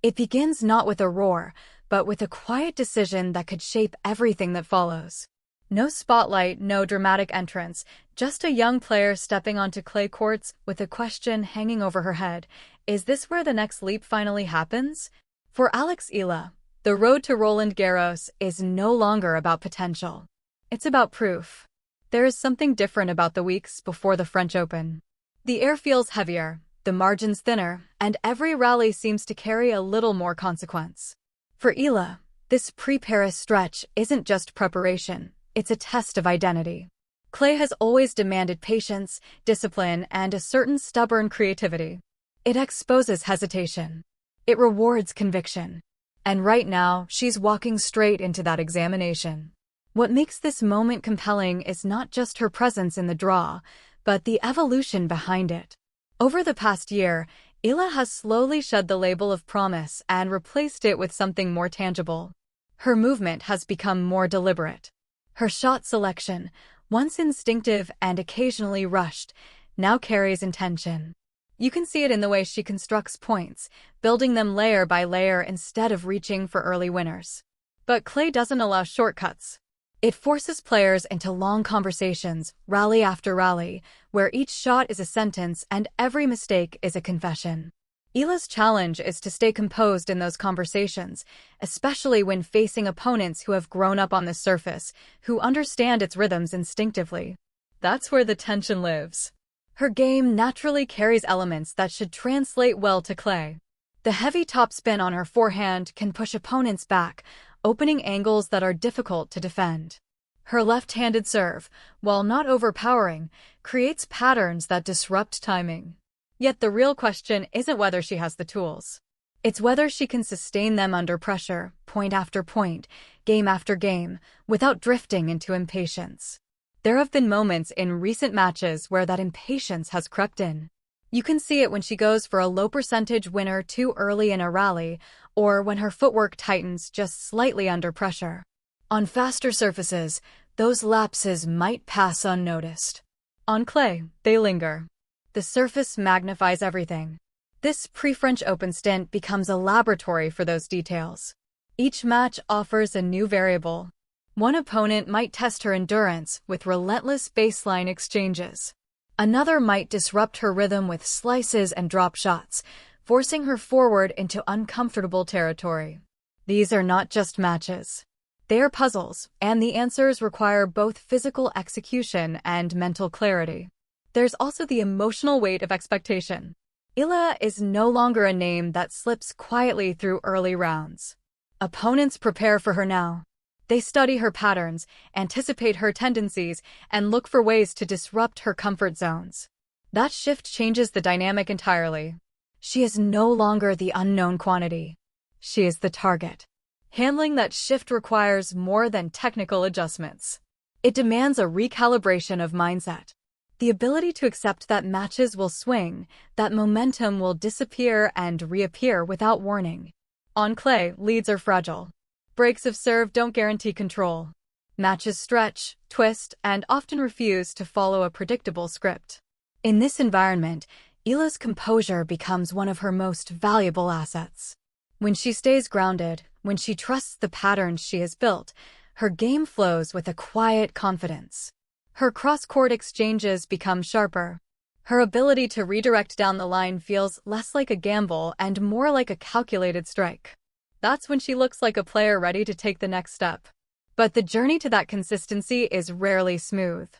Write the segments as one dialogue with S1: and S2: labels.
S1: It begins not with a roar, but with a quiet decision that could shape everything that follows. No spotlight, no dramatic entrance, just a young player stepping onto clay courts with a question hanging over her head. Is this where the next leap finally happens? For Eala, the road to Roland Garros is no longer about potential. It's about proof. There is something different about the weeks before the French Open. The air feels heavier, the margins thinner, and every rally seems to carry a little more consequence. For Eala, this pre-Paris stretch isn't just preparation, it's a test of identity. Clay has always demanded patience, discipline, and a certain stubborn creativity. It exposes hesitation. It rewards conviction. And right now, she's walking straight into that examination. What makes this moment compelling is not just her presence in the draw, but the evolution behind it. Over the past year, Eala has slowly shed the label of promise and replaced it with something more tangible. Her movement has become more deliberate. Her shot selection, once instinctive and occasionally rushed, now carries intention. You can see it in the way she constructs points, building them layer by layer instead of reaching for early winners. But clay doesn't allow shortcuts. It forces players into long conversations, rally after rally, where each shot is a sentence and every mistake is a confession. Eala's challenge is to stay composed in those conversations, especially when facing opponents who have grown up on the surface, who understand its rhythms instinctively. That's where the tension lives. Her game naturally carries elements that should translate well to clay. The heavy topspin on her forehand can push opponents back, opening angles that are difficult to defend. Her left-handed serve, while not overpowering, creates patterns that disrupt timing. Yet the real question isn't whether she has the tools. It's whether she can sustain them under pressure, point after point, game after game, without drifting into impatience. There have been moments in recent matches where that impatience has crept in. You can see it when she goes for a low-percentage winner too early in a rally, or when her footwork tightens just slightly under pressure. On faster surfaces, those lapses might pass unnoticed. On clay, they linger. The surface magnifies everything. This pre-French Open stint becomes a laboratory for those details. Each match offers a new variable. One opponent might test her endurance with relentless baseline exchanges. Another might disrupt her rhythm with slices and drop shots, forcing her forward into uncomfortable territory. These are not just matches. They are puzzles, and the answers require both physical execution and mental clarity. There's also the emotional weight of expectation. Eala is no longer a name that slips quietly through early rounds. Opponents prepare for her now. They study her patterns, anticipate her tendencies, and look for ways to disrupt her comfort zones. That shift changes the dynamic entirely. She is no longer the unknown quantity. She is the target. Handling that shift requires more than technical adjustments. It demands a recalibration of mindset. The ability to accept that matches will swing, that momentum will disappear and reappear without warning. On clay, leads are fragile. Breaks of serve don't guarantee control. Matches stretch, twist, and often refuse to follow a predictable script. In this environment, Eala's composure becomes one of her most valuable assets. When she stays grounded, when she trusts the patterns she has built, her game flows with a quiet confidence. Her cross-court exchanges become sharper. Her ability to redirect down the line feels less like a gamble and more like a calculated strike. That's when she looks like a player ready to take the next step. But the journey to that consistency is rarely smooth.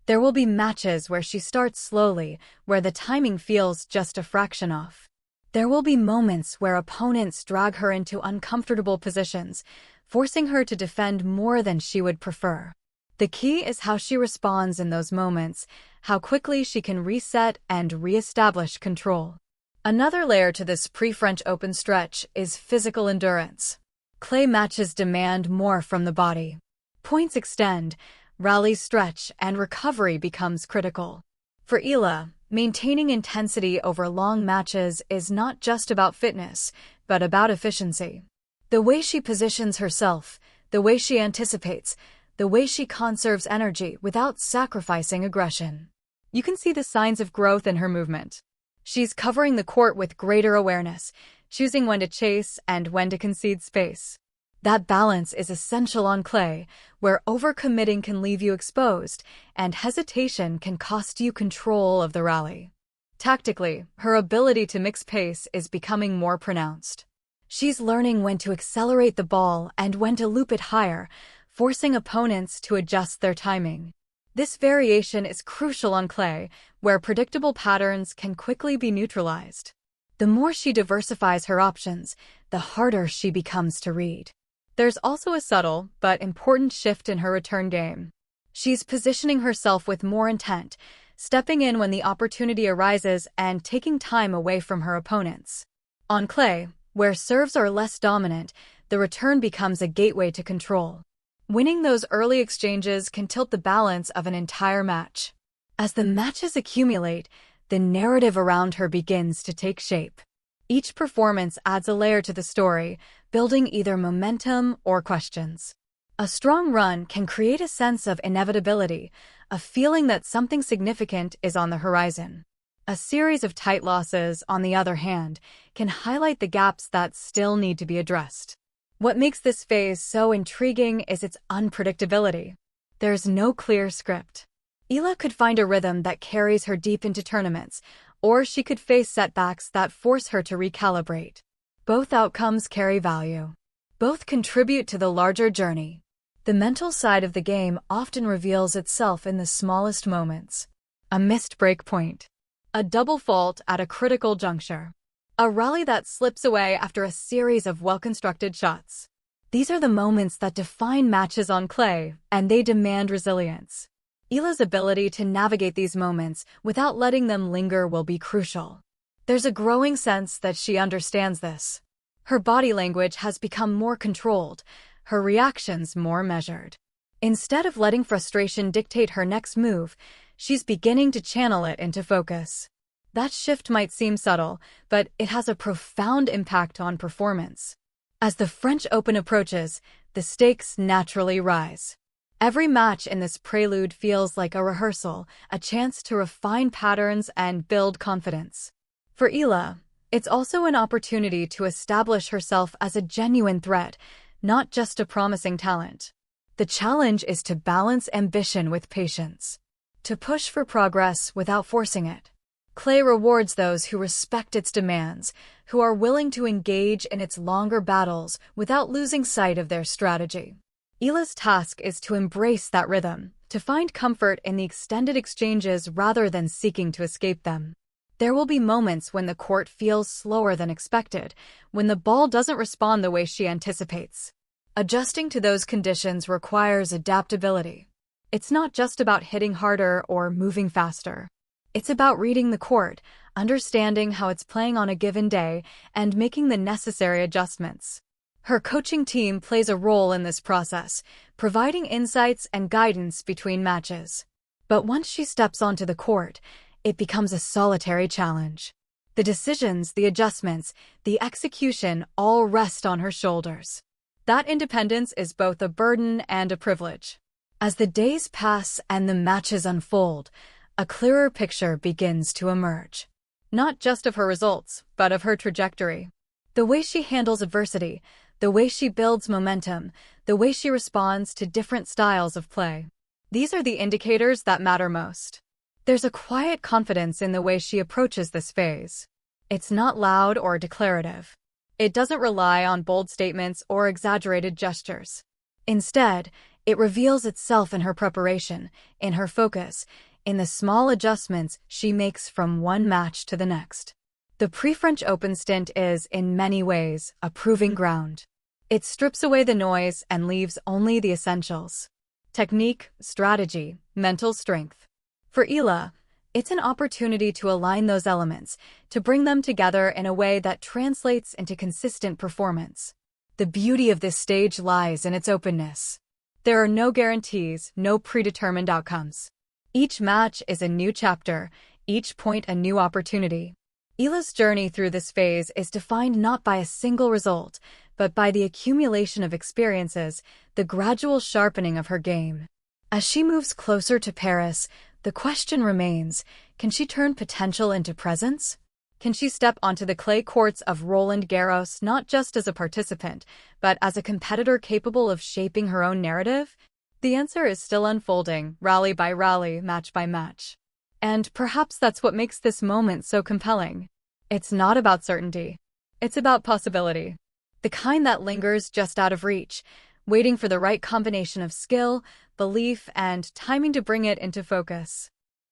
S1: There will be matches where she starts slowly, where the timing feels just a fraction off. There will be moments where opponents drag her into uncomfortable positions, forcing her to defend more than she would prefer. The key is how she responds in those moments, how quickly she can reset and reestablish control. Another layer to this pre-French Open stretch is physical endurance. Clay matches demand more from the body. Points extend, rallies stretch, and recovery becomes critical. For Eala, maintaining intensity over long matches is not just about fitness, but about efficiency. The way she positions herself, the way she anticipates, the way she conserves energy without sacrificing aggression. You can see the signs of growth in her movement. She's covering the court with greater awareness, choosing when to chase and when to concede space. That balance is essential on clay, where overcommitting can leave you exposed and hesitation can cost you control of the rally. Tactically, her ability to mix pace is becoming more pronounced. She's learning when to accelerate the ball and when to loop it higher, forcing opponents to adjust their timing. This variation is crucial on clay, where predictable patterns can quickly be neutralized. The more she diversifies her options, the harder she becomes to read. There's also a subtle but important shift in her return game. She's positioning herself with more intent, stepping in when the opportunity arises and taking time away from her opponents. On clay, where serves are less dominant, the return becomes a gateway to control. Winning those early exchanges can tilt the balance of an entire match. As the matches accumulate, the narrative around her begins to take shape. Each performance adds a layer to the story, building either momentum or questions. A strong run can create a sense of inevitability, a feeling that something significant is on the horizon. A series of tight losses, on the other hand, can highlight the gaps that still need to be addressed. What makes this phase so intriguing is its unpredictability. There's no clear script. Eala could find a rhythm that carries her deep into tournaments, or she could face setbacks that force her to recalibrate. Both outcomes carry value. Both contribute to the larger journey. The mental side of the game often reveals itself in the smallest moments. A missed break point. A double fault at a critical juncture. A rally that slips away after a series of well-constructed shots. These are the moments that define matches on clay, and they demand resilience. Eala's ability to navigate these moments without letting them linger will be crucial. There's a growing sense that she understands this. Her body language has become more controlled, her reactions more measured. Instead of letting frustration dictate her next move, she's beginning to channel it into focus. That shift might seem subtle, but it has a profound impact on performance. As the French Open approaches, the stakes naturally rise. Every match in this prelude feels like a rehearsal, a chance to refine patterns and build confidence. For Eala, it's also an opportunity to establish herself as a genuine threat, not just a promising talent. The challenge is to balance ambition with patience, to push for progress without forcing it. Clay rewards those who respect its demands, who are willing to engage in its longer battles without losing sight of their strategy. Eala's task is to embrace that rhythm, to find comfort in the extended exchanges rather than seeking to escape them. There will be moments when the court feels slower than expected, when the ball doesn't respond the way she anticipates. Adjusting to those conditions requires adaptability. It's not just about hitting harder or moving faster. It's about reading the court, understanding how it's playing on a given day, and making the necessary adjustments. Her coaching team plays a role in this process, providing insights and guidance between matches. But once she steps onto the court, it becomes a solitary challenge. The decisions, the adjustments, the execution all rest on her shoulders. That independence is both a burden and a privilege. As the days pass and the matches unfold, a clearer picture begins to emerge. Not just of her results, but of her trajectory. The way she handles adversity, the way she builds momentum, the way she responds to different styles of play. These are the indicators that matter most. There's a quiet confidence in the way she approaches this phase. It's not loud or declarative. It doesn't rely on bold statements or exaggerated gestures. Instead, it reveals itself in her preparation, in her focus, in the small adjustments she makes from one match to the next. The pre-French Open stint is, in many ways, a proving ground. It strips away the noise and leaves only the essentials. Technique, strategy, mental strength. For Eala, it's an opportunity to align those elements, to bring them together in a way that translates into consistent performance. The beauty of this stage lies in its openness. There are no guarantees, no predetermined outcomes. Each match is a new chapter, each point a new opportunity. Eala's journey through this phase is defined not by a single result, but by the accumulation of experiences, the gradual sharpening of her game. As she moves closer to Paris, the question remains, can she turn potential into presence? Can she step onto the clay courts of Roland Garros not just as a participant, but as a competitor capable of shaping her own narrative? The answer is still unfolding, rally by rally, match by match. And perhaps that's what makes this moment so compelling. It's not about certainty. It's about possibility. The kind that lingers just out of reach, waiting for the right combination of skill, belief, and timing to bring it into focus.